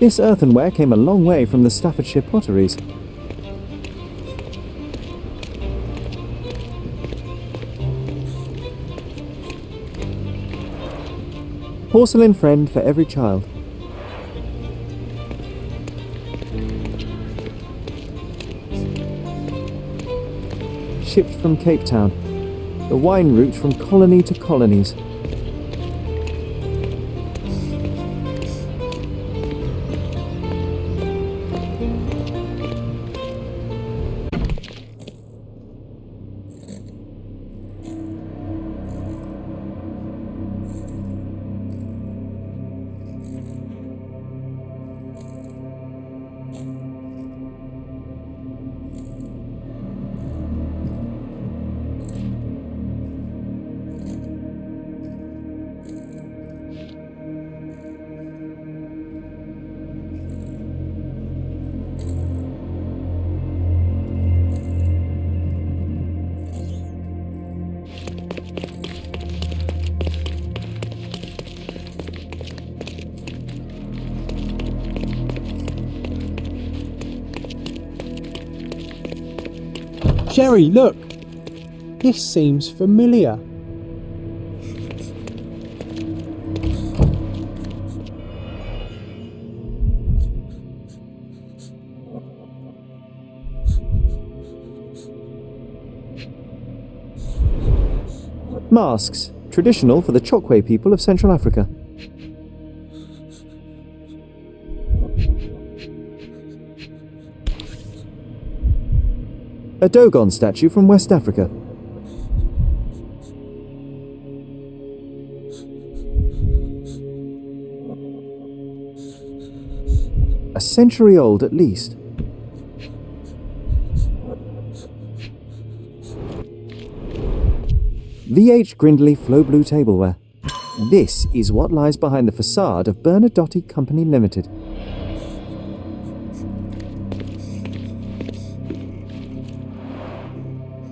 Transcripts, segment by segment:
This earthenware came a long way from the Staffordshire potteries. Porcelain friend for every child. Shipped from Cape Town. The wine route from colony to colonies. Sherry, look! This seems familiar. Masks, traditional for the Chokwe people of Central Africa. A Dogon statue from West Africa. A century old at least. V.H. Grindley Flow Blue tableware. This is what lies behind the facade of Bernadotti Company Limited.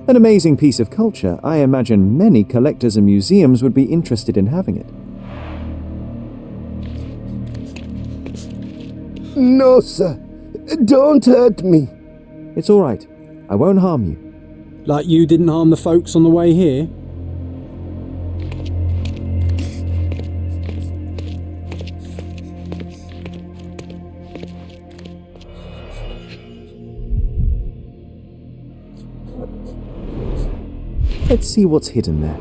An amazing piece of culture. I imagine many collectors and museums would be interested in having it. No, sir. Don't hurt me. It's all right. I won't harm you. Like you didn't harm the folks on the way here? Let's see what's hidden there.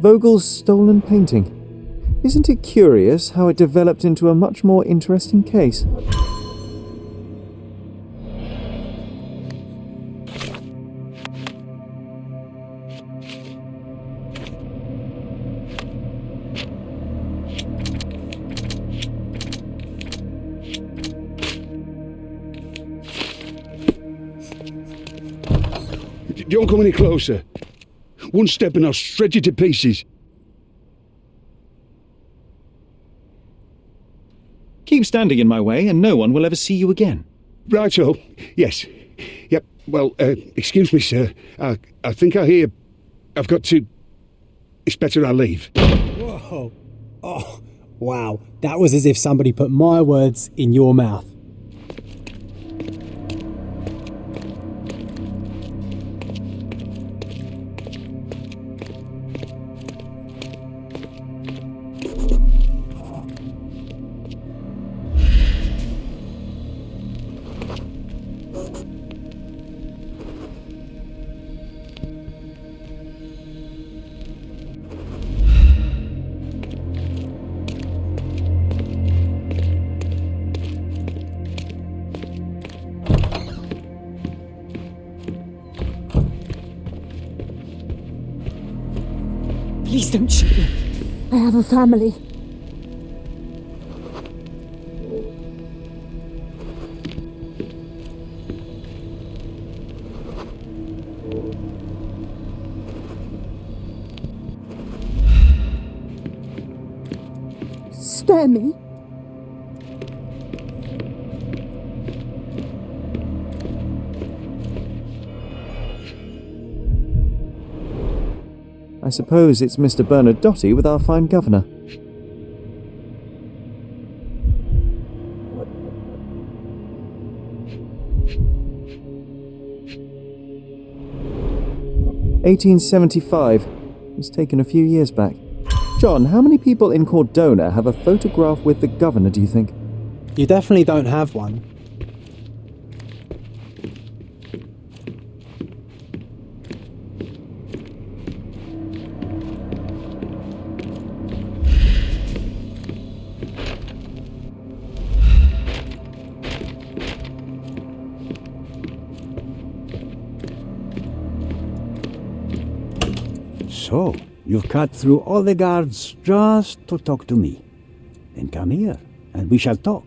Vogel's stolen painting. Isn't it curious how it developed into a much more interesting case? Don't come any closer. One step and I'll shred you to pieces. Keep standing in my way and no one will ever see you again. Righto. Yes. Yep. Well, excuse me, sir. I think I hear... I've got to... It's better I leave. Whoa. Oh, wow. That was as if somebody put my words in your mouth. Please don't shoot me. I have a family. Spare me. I suppose it's Mr. Bernadotti with our fine governor. "1875. Was taken a few years back. John, how many people in Cordona have a photograph with the governor, do you think? You definitely don't have one. So, you've cut through all the guards just to talk to me. Then come here, and we shall talk.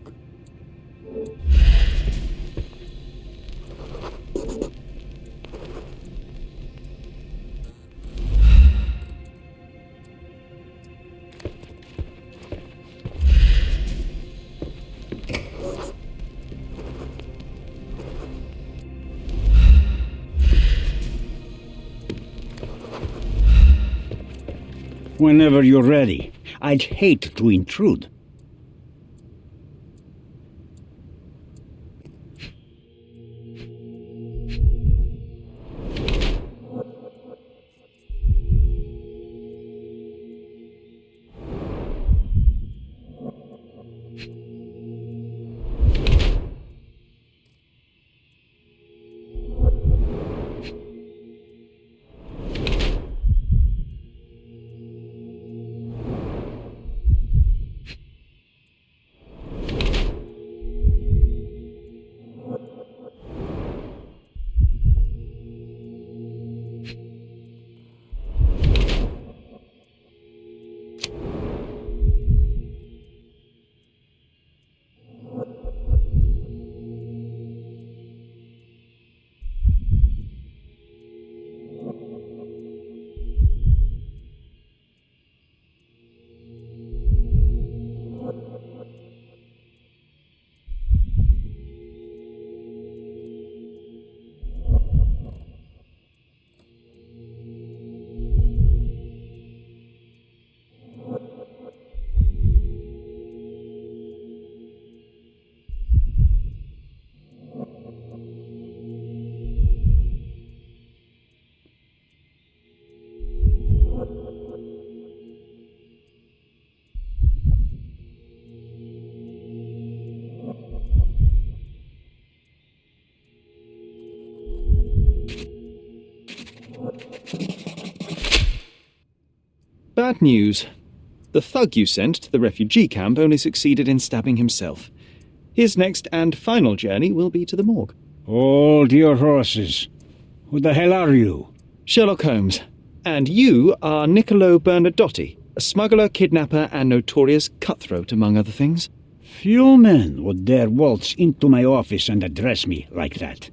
Whenever you're ready. I'd hate to intrude. Bad news. The thug you sent to the refugee camp only succeeded in stabbing himself. His next and final journey will be to the morgue. Hold your horses. Who the hell are you? Sherlock Holmes. And you are Niccolo Bernadotti, a smuggler, kidnapper, and notorious cutthroat, among other things. Few men would dare waltz into my office and address me like that.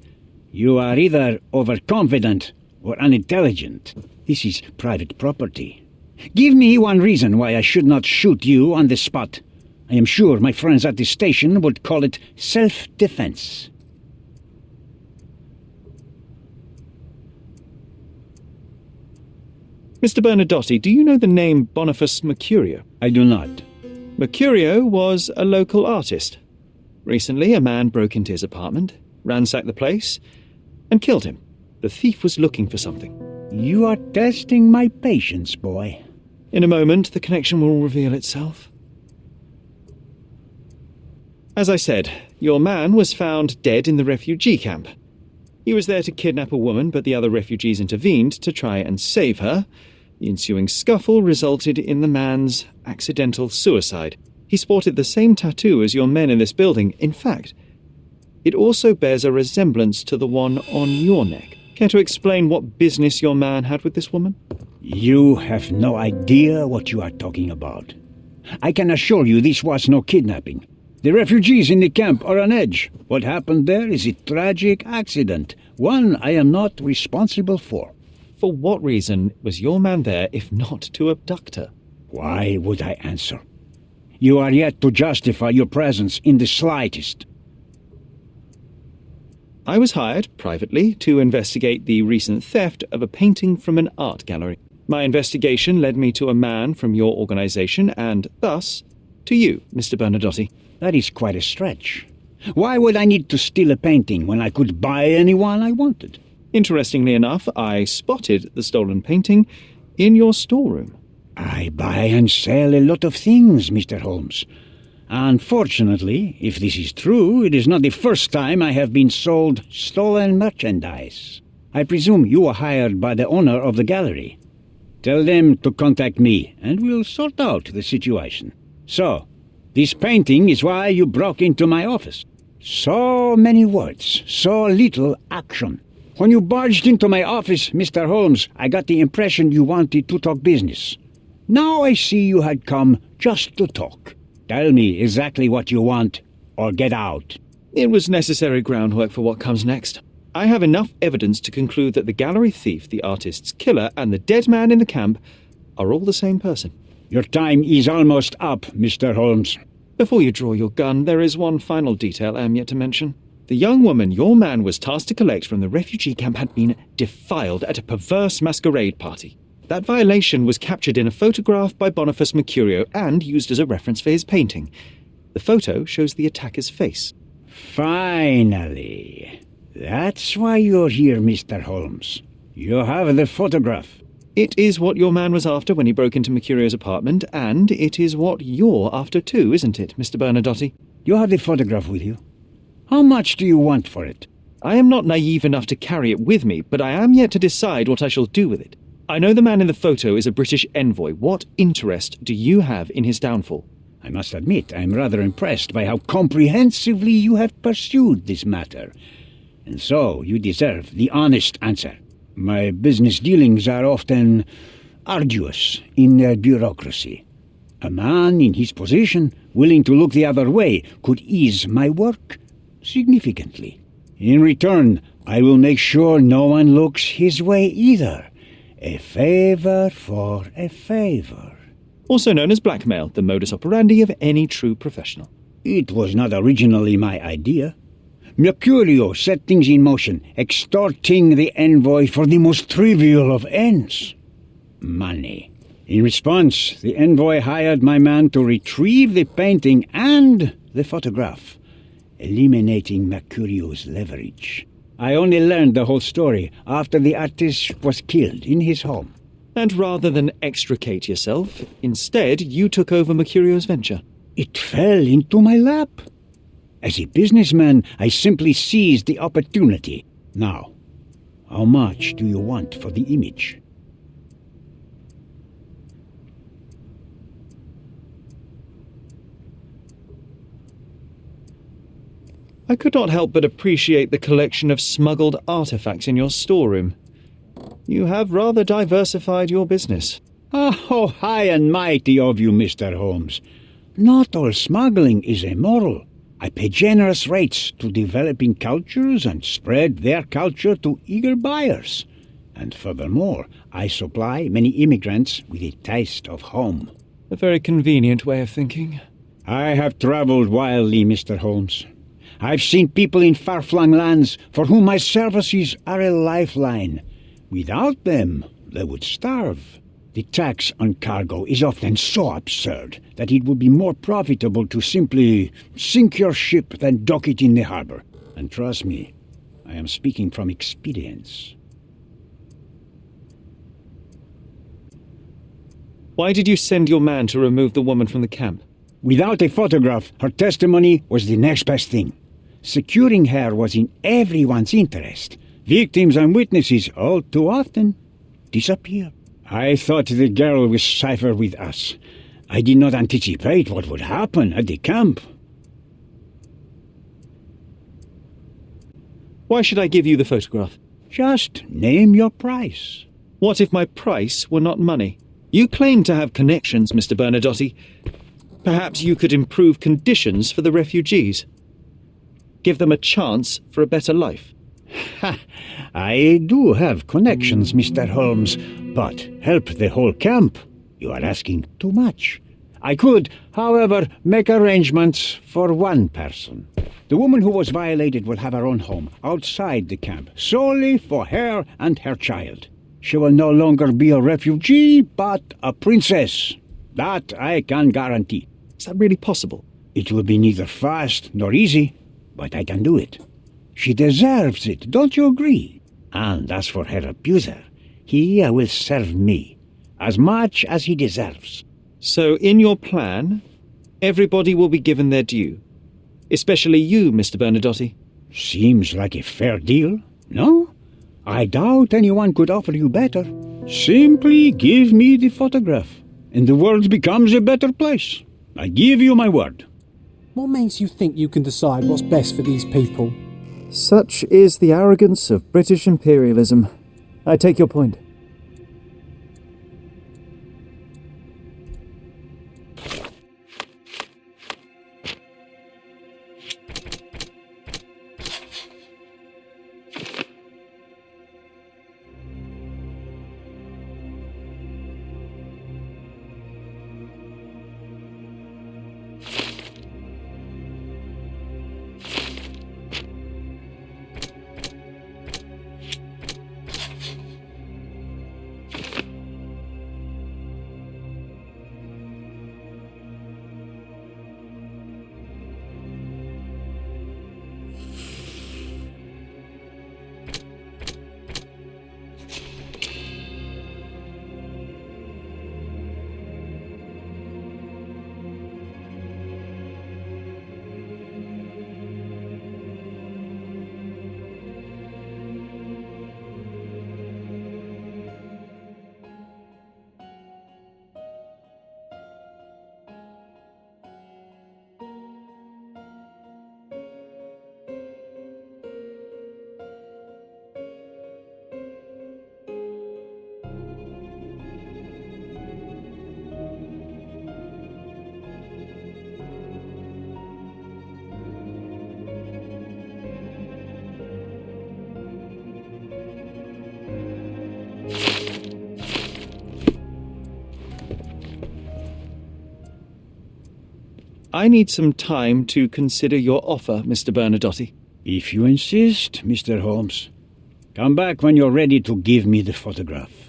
You are either overconfident or unintelligent. This is private property. Give me one reason why I should not shoot you on the spot. I am sure my friends at the station would call it self-defense. Mr. Bernadotti, do you know the name Boniface Mercurio? I do not. Mercurio was a local artist. Recently, a man broke into his apartment, ransacked the place, and killed him. The thief was looking for something. You are testing my patience, boy. In a moment, the connection will reveal itself. As I said, your man was found dead in the refugee camp. He was there to kidnap a woman, but the other refugees intervened to try and save her. The ensuing scuffle resulted in the man's accidental suicide. He sported the same tattoo as your men in this building. In fact, it also bears a resemblance to the one on your neck. Care to explain what business your man had with this woman? You have no idea what you are talking about. I can assure you this was no kidnapping. The refugees in the camp are on edge. What happened there is a tragic accident, one I am not responsible for. For what reason was your man there if not to abduct her? Why would I answer? You are yet to justify your presence in the slightest. I was hired, privately, to investigate the recent theft of a painting from an art gallery. My investigation led me to a man from your organization and, thus, to you, Mr. Bernadotti. That is quite a stretch. Why would I need to steal a painting when I could buy anyone I wanted? Interestingly enough, I spotted the stolen painting in your storeroom. I buy and sell a lot of things, Mr. Holmes. Unfortunately, if this is true, it is not the first time I have been sold stolen merchandise. I presume you were hired by the owner of the gallery. Tell them to contact me, and we'll sort out the situation. So, this painting is why you broke into my office. So many words, so little action. When you barged into my office, Mr. Holmes, I got the impression you wanted to talk business. Now I see you had come just to talk. Tell me exactly what you want, or get out. It was necessary groundwork for what comes next. I have enough evidence to conclude that the gallery thief, the artist's killer, and the dead man in the camp are all the same person. Your time is almost up, Mr. Holmes. Before you draw your gun, there is one final detail I am yet to mention. The young woman your man was tasked to collect from the refugee camp had been defiled at a perverse masquerade party. That violation was captured in a photograph by Boniface Mercurio and used as a reference for his painting. The photo shows the attacker's face. Finally. That's why you're here, Mr. Holmes. You have the photograph. It is what your man was after when he broke into Mercurio's apartment, and it is what you're after too, isn't it, Mr. Bernadotti? You have the photograph with you. How much do you want for it? I am not naive enough to carry it with me, but I am yet to decide what I shall do with it. I know the man in the photo is a British envoy. What interest do you have in his downfall? I must admit, I am rather impressed by how comprehensively you have pursued this matter. And so, you deserve the honest answer. My business dealings are often arduous in their bureaucracy. A man in his position, willing to look the other way, could ease my work significantly. In return, I will make sure no one looks his way either. A favor for a favor. Also known as blackmail, the modus operandi of any true professional. It was not originally my idea. Mercurio set things in motion, extorting the envoy for the most trivial of ends. Money. In response, the envoy hired my man to retrieve the painting and the photograph, eliminating Mercurio's leverage. I only learned the whole story after the artist was killed in his home. And rather than extricate yourself, instead you took over Mercurio's venture. It fell into my lap. As a businessman, I simply seized the opportunity. Now, how much do you want for the image? I could not help but appreciate the collection of smuggled artifacts in your storeroom. You have rather diversified your business. Oh, high and mighty of you, Mr. Holmes. Not all smuggling is immoral. I pay generous rates to developing cultures and spread their culture to eager buyers. And furthermore, I supply many immigrants with a taste of home. A very convenient way of thinking. I have traveled widely, Mr. Holmes. I've seen people in far-flung lands for whom my services are a lifeline. Without them, they would starve. The tax on cargo is often so absurd that it would be more profitable to simply sink your ship than dock it in the harbor. And trust me, I am speaking from experience. Why did you send your man to remove the woman from the camp? Without a photograph, her testimony was the next best thing. Securing her was in everyone's interest. Victims and witnesses all too often disappear. I thought the girl was safer with us. I did not anticipate what would happen at the camp. Why should I give you the photograph? Just name your price. What if my price were not money? You claim to have connections, Mr. Bernadotti. Perhaps you could improve conditions for the refugees. Give them a chance for a better life. Ha! I do have connections, Mr. Holmes, but help the whole camp? You are asking too much. I could, however, make arrangements for one person. The woman who was violated will have her own home outside the camp, solely for her and her child. She will no longer be a refugee, but a princess. That I can guarantee. Is that really possible? It will be neither fast nor easy, but I can do it. She deserves it, don't you agree? And as for her abuser, he will serve me, as much as he deserves. So, in your plan, everybody will be given their due. Especially you, Mr. Bernadotti. Seems like a fair deal, no? I doubt anyone could offer you better. Simply give me the photograph, and the world becomes a better place. I give you my word. What makes you think you can decide what's best for these people? Such is the arrogance of British imperialism. I take your point. I need some time to consider your offer, Mr. Bernadotti. If you insist, Mr. Holmes. Come back when you're ready to give me the photograph.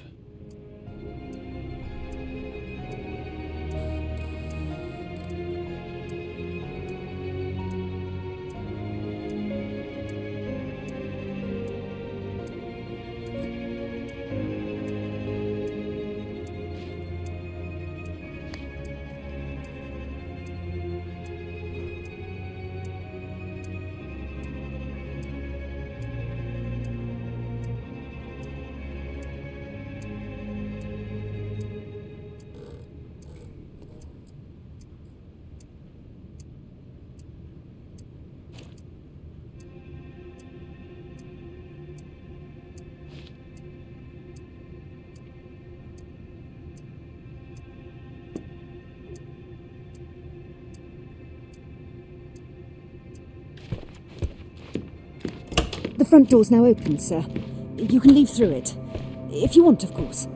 front door's now open, sir. You can leave through it. If you want, of course.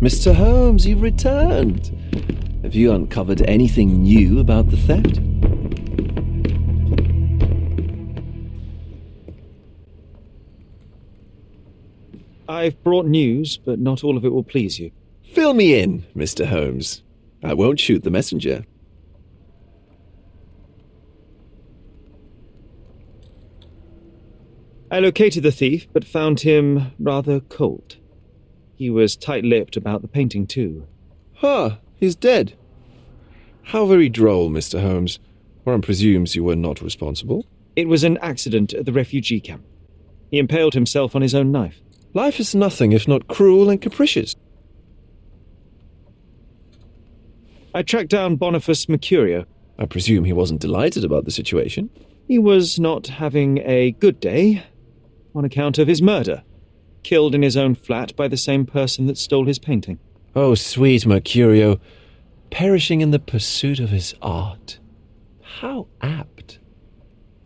Mr. Holmes, you've returned. Have you uncovered anything new about the theft? I've brought news, but not all of it will please you. Fill me in, Mr. Holmes. I won't shoot the messenger. I located the thief, but found him rather cold. He was tight-lipped about the painting, too. Huh, he's dead. How very droll, Mr. Holmes. One presumes you were not responsible. It was an accident at the refugee camp. He impaled himself on his own knife. Life is nothing if not cruel and capricious. I tracked down Boniface Mercurio. I presume he wasn't delighted about the situation. He was not having a good day on account of his murder. Killed in his own flat by the same person that stole his painting. Oh, sweet Mercurio, perishing in the pursuit of his art. How apt.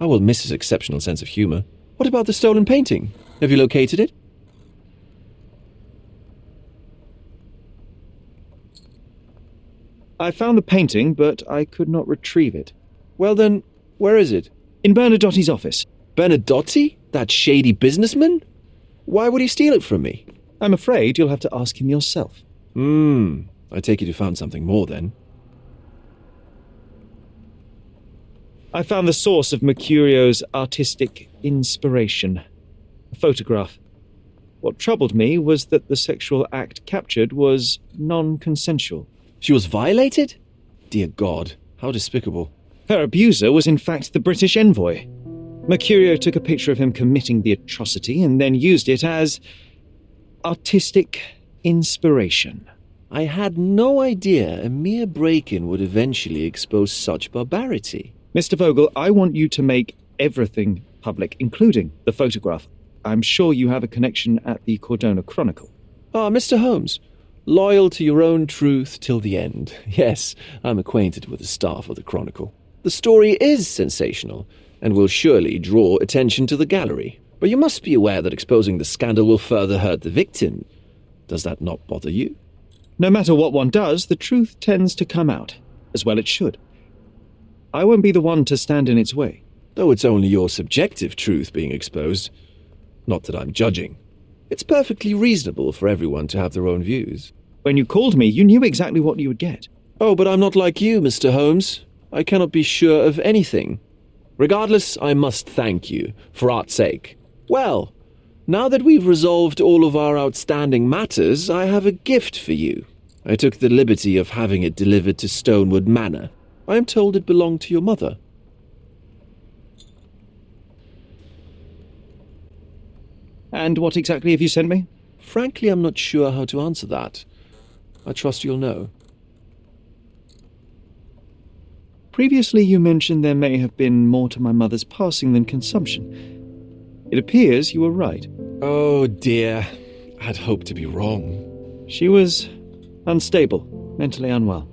I will miss his exceptional sense of humor. What about the stolen painting? Have you located it? I found the painting, but I could not retrieve it. Well then, where is it? In Bernadotti's office. Bernadotti? That shady businessman? Why would he steal it from me? I'm afraid you'll have to ask him yourself. I take it you found something more then. I found the source of Mercurio's artistic inspiration. A photograph. What troubled me was that the sexual act captured was non-consensual. She was violated? Dear God, how despicable. Her abuser was in fact the British envoy. Mercurio took a picture of him committing the atrocity and then used it as artistic inspiration. I had no idea a mere break-in would eventually expose such barbarity. Mr. Vogel, I want you to make everything public, including the photograph. I'm sure you have a connection at the Cordona Chronicle. Ah, Mr. Holmes, loyal to your own truth till the end. Yes, I'm acquainted with the staff of the Chronicle. The story is sensational, and will surely draw attention to the gallery. But you must be aware that exposing the scandal will further hurt the victim. Does that not bother you? No matter what one does, the truth tends to come out, as well it should. I won't be the one to stand in its way. Though it's only your subjective truth being exposed. Not that I'm judging. It's perfectly reasonable for everyone to have their own views. When you called me, you knew exactly what you would get. Oh, but I'm not like you, Mr. Holmes. I cannot be sure of anything. Regardless, I must thank you, for art's sake. Well, now that we've resolved all of our outstanding matters, I have a gift for you. I took the liberty of having it delivered to Stonewood Manor. I am told it belonged to your mother. And what exactly have you sent me? Frankly, I'm not sure how to answer that. I trust you'll know. Previously, you mentioned there may have been more to my mother's passing than consumption. It appears you were right. Oh dear, I'd hoped to be wrong. She was unstable, mentally unwell.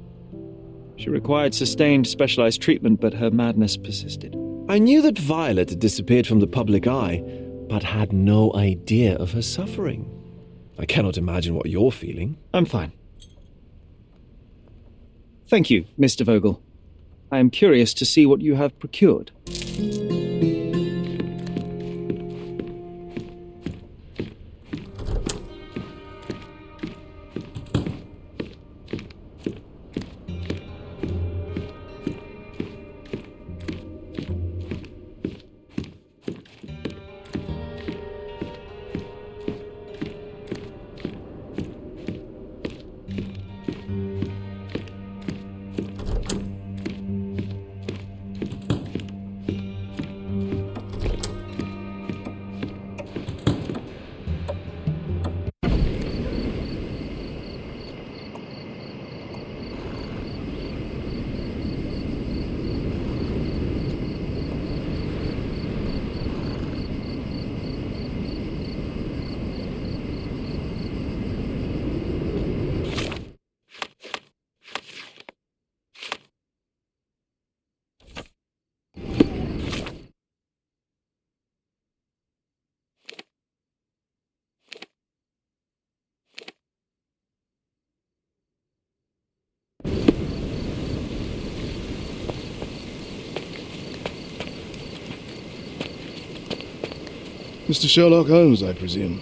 She required sustained specialized treatment, but her madness persisted. I knew that Violet had disappeared from the public eye, but had no idea of her suffering. I cannot imagine what you're feeling. I'm fine. Thank you, Mr. Vogel. I am curious to see what you have procured. Mr. Sherlock Holmes, I presume.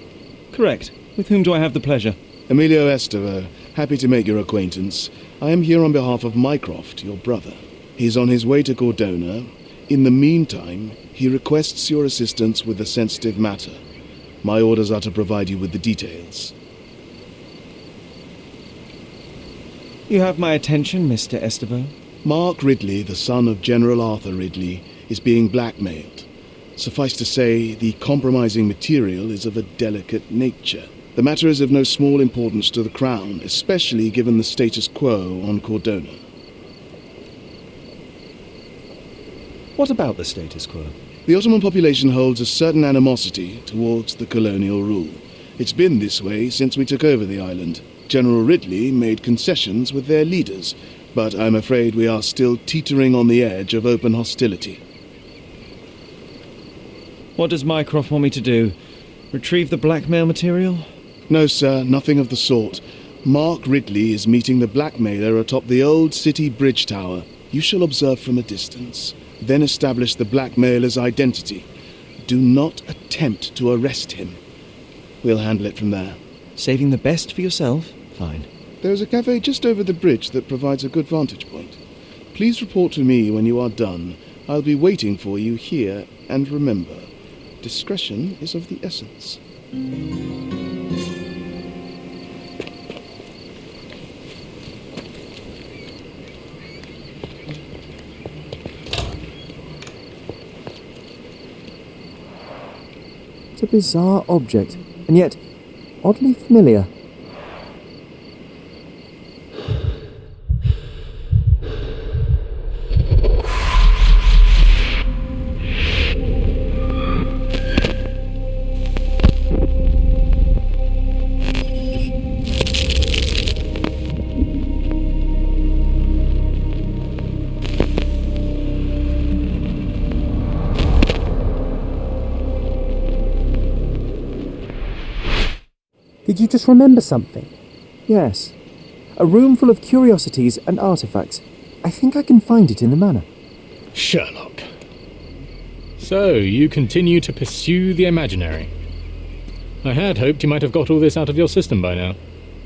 Correct. With whom do I have the pleasure? Emilio Esteve, happy to make your acquaintance. I am here on behalf of Mycroft, your brother. He's on his way to Cordona. In the meantime, he requests your assistance with a sensitive matter. My orders are to provide you with the details. You have my attention, Mr. Esteve. Mark Ridley, the son of General Arthur Ridley, is being blackmailed. Suffice to say, the compromising material is of a delicate nature. The matter is of no small importance to the Crown, especially given the status quo on Cordona. What about the status quo? The Ottoman population holds a certain animosity towards the colonial rule. It's been this way since we took over the island. General Ridley made concessions with their leaders, but I'm afraid we are still teetering on the edge of open hostility. What does Mycroft want me to do? Retrieve the blackmail material? No, sir, nothing of the sort. Mark Ridley is meeting the blackmailer atop the old city bridge tower. You shall observe from a distance, then establish the blackmailer's identity. Do not attempt to arrest him. We'll handle it from there. Saving the best for yourself? Fine. There is a cafe just over the bridge that provides a good vantage point. Please report to me when you are done. I'll be waiting for you here, and remember, discretion is of the essence. It's a bizarre object, and yet oddly familiar. Did you just remember something? Yes. A room full of curiosities and artifacts. I think I can find it in the manor. Sherlock. So, you continue to pursue the imaginary. I had hoped you might have got all this out of your system by now.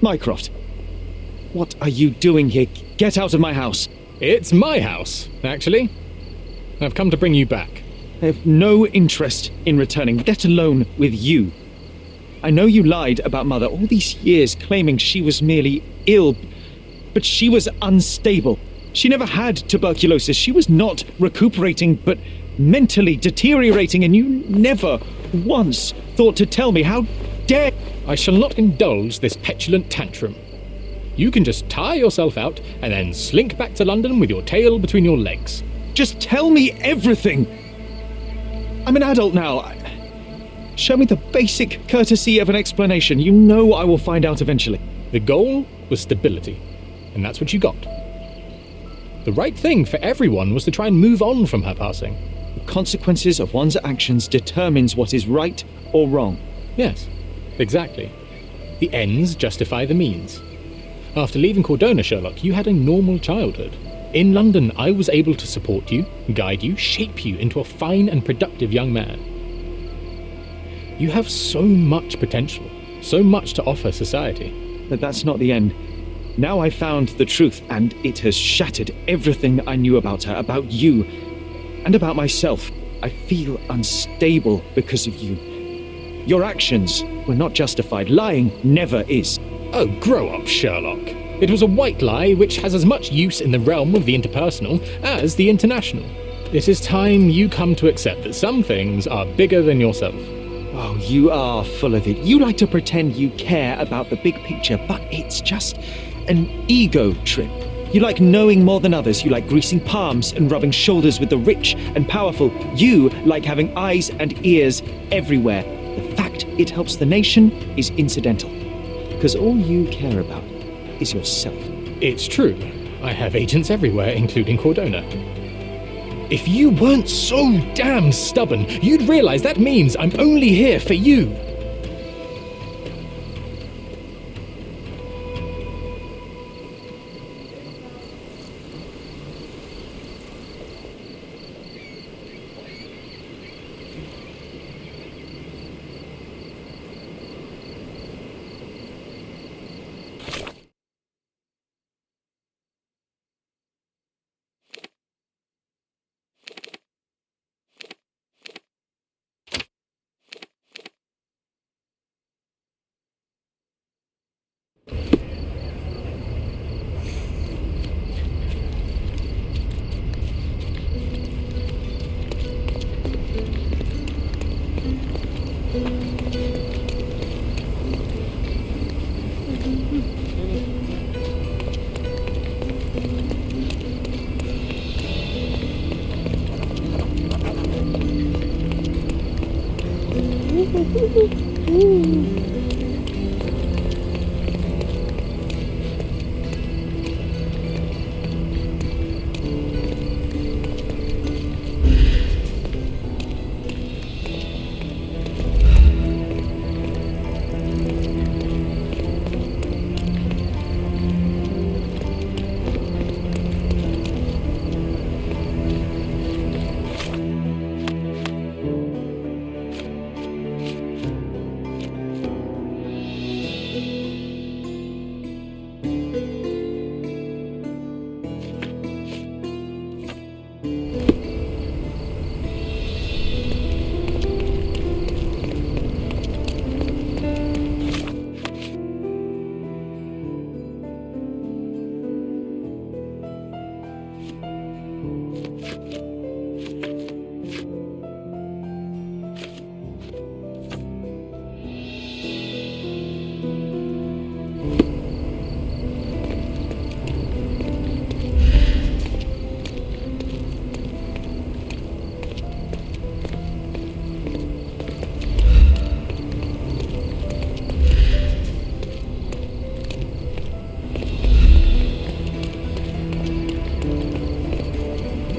Mycroft, what are you doing here? Get out of my house! It's my house, actually. I've come to bring you back. I have no interest in returning, let alone with you. I know you lied about Mother all these years, claiming she was merely ill, but she was unstable. She never had tuberculosis. She was not recuperating, but mentally deteriorating, and you never once thought to tell me. How dare... I shall not indulge this petulant tantrum. You can just tire yourself out and then slink back to London with your tail between your legs. Just tell me everything! I'm an adult now. Show me the basic courtesy of an explanation. You know I will find out eventually. The goal was stability, and that's what you got. The right thing for everyone was to try and move on from her passing. consequences of one's actions determines what is right or wrong. Yes, exactly. The ends justify the means. After leaving Cordona, Sherlock, you had a normal childhood. In London, I was able to support you, guide you, shape you into a fine and productive young man. You have so much potential, so much to offer society. But that's not the end. Now I found the truth, and it has shattered everything I knew about her, about you, and about myself. I feel unstable because of you. Your actions were not justified. Lying never is. Oh, grow up, Sherlock. It was a white lie which has as much use in the realm of the interpersonal as the international. It is time you come to accept that some things are bigger than yourself. Oh, you are full of it. You like to pretend you care about the big picture, but it's just an ego trip. You like knowing more than others. You like greasing palms and rubbing shoulders with the rich and powerful. You like having eyes and ears everywhere. The fact it helps the nation is incidental, because all you care about is yourself. It's true. I have agents everywhere, including Cordona. If you weren't so damn stubborn, you'd realize that means I'm only here for you.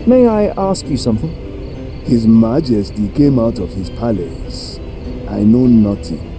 May I ask you something? His Majesty came out of his palace. I know nothing.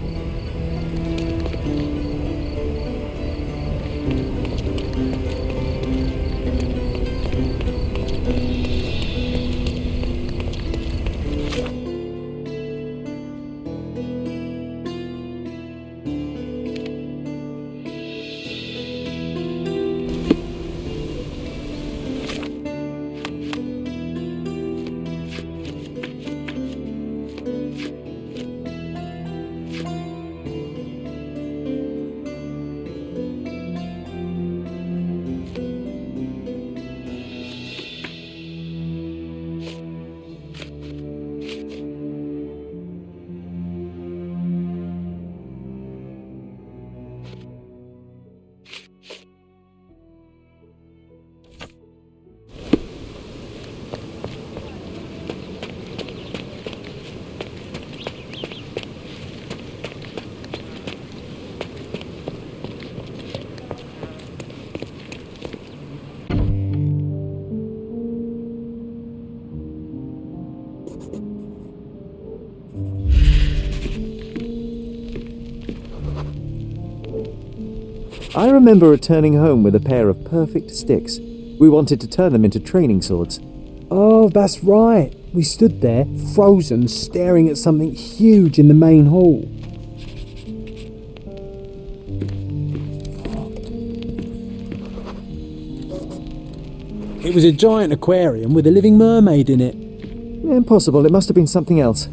I remember returning home with a pair of perfect sticks. We wanted to turn them into training swords. Oh, that's right. We stood there, frozen, staring at something huge in the main hall. It was a giant aquarium with a living mermaid in it. Impossible, it must have been something else.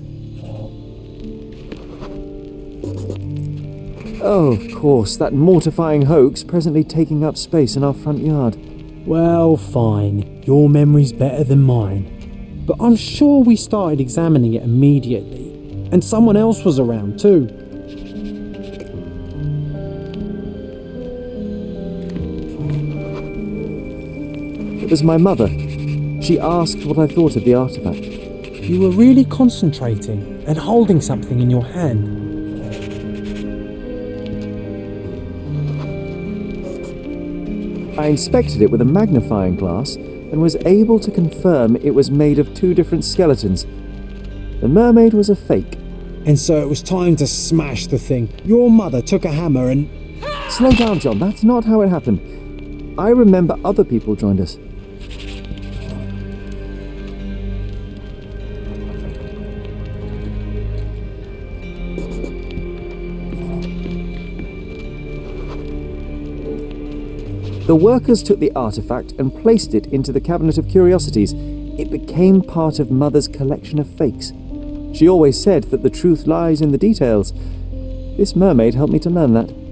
Oh, of course, that mortifying hoax presently taking up space in our front yard. Well, fine. Your memory's better than mine. But I'm sure we started examining it immediately. And someone else was around too. It was my mother. She asked what I thought of the artifact. You were really concentrating and holding something in your hand. I inspected it with a magnifying glass and was able to confirm it was made of two different skeletons. The mermaid was a fake. And so it was time to smash the thing. Your mother took a hammer and... Slow down, John. That's not how it happened. I remember other people joined us. The workers took the artifact and placed it into the Cabinet of Curiosities. It became part of Mother's collection of fakes. She always said that the truth lies in the details. This mermaid helped me to learn that.